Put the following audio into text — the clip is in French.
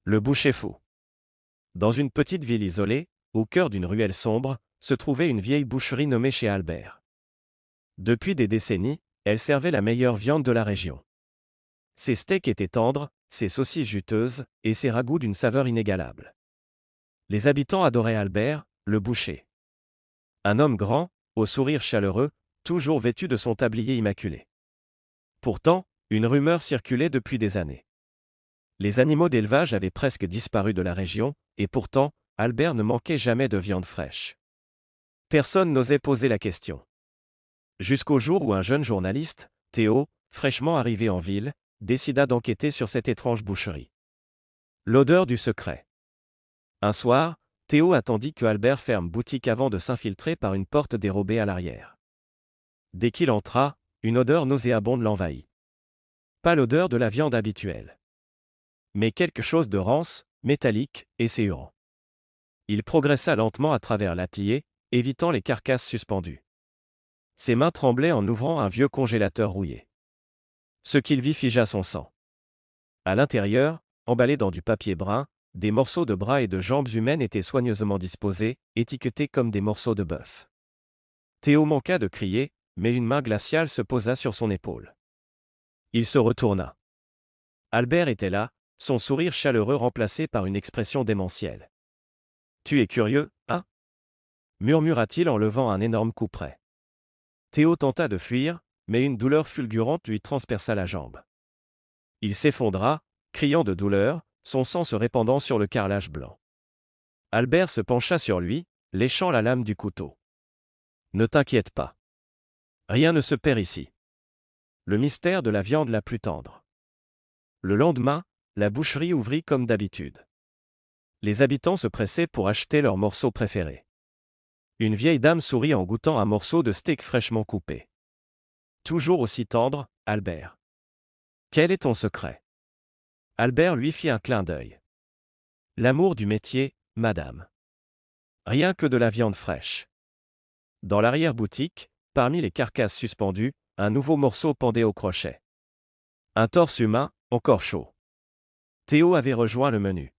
Le boucher fou. Dans une petite ville isolée, au cœur d'une ruelle sombre, se trouvait une vieille boucherie nommée chez Albert. Depuis des décennies, elle servait la meilleure viande de la région. Ses steaks étaient tendres, ses saucisses juteuses, et ses ragoûts d'une saveur inégalable. Les habitants adoraient Albert, le boucher. Un homme grand, au sourire chaleureux, toujours vêtu de son tablier immaculé. Pourtant, une rumeur circulait depuis des années. Les animaux d'élevage avaient presque disparu de la région, et pourtant, Albert ne manquait jamais de viande fraîche. Personne n'osait poser la question. Jusqu'au jour où un jeune journaliste, Théo, fraîchement arrivé en ville, décida d'enquêter sur cette étrange boucherie. L'odeur du secret. Un soir, Théo attendit que Albert ferme boutique avant de s'infiltrer par une porte dérobée à l'arrière. Dès qu'il entra, une odeur nauséabonde l'envahit. Pas l'odeur de la viande habituelle, mais quelque chose de rance, métallique et séurant. Il progressa lentement à travers l'atelier, évitant les carcasses suspendues. Ses mains tremblaient en ouvrant un vieux congélateur rouillé. Ce qu'il vit figea son sang. À l'intérieur, emballés dans du papier brun, des morceaux de bras et de jambes humaines étaient soigneusement disposés, étiquetés comme des morceaux de bœuf. Théo manqua de crier, mais une main glaciale se posa sur son épaule. Il se retourna. Albert était là, son sourire chaleureux remplacé par une expression démentielle. « Tu es curieux, hein » murmura-t-il en levant un énorme couperet. Théo tenta de fuir, mais une douleur fulgurante lui transperça la jambe. Il s'effondra, criant de douleur, son sang se répandant sur le carrelage blanc. Albert se pencha sur lui, léchant la lame du couteau. « Ne t'inquiète pas. Rien ne se perd ici. » Le mystère de la viande la plus tendre. Le lendemain, la boucherie ouvrit comme d'habitude. Les habitants se pressaient pour acheter leurs morceaux préférés. Une vieille dame sourit en goûtant un morceau de steak fraîchement coupé. « Toujours aussi tendre, Albert. Quel est ton secret ?» Albert lui fit un clin d'œil. « L'amour du métier, madame. Rien que de la viande fraîche. » Dans l'arrière-boutique, parmi les carcasses suspendues, un nouveau morceau pendait au crochet. Un torse humain, encore chaud. Théo avait rejoint le menu.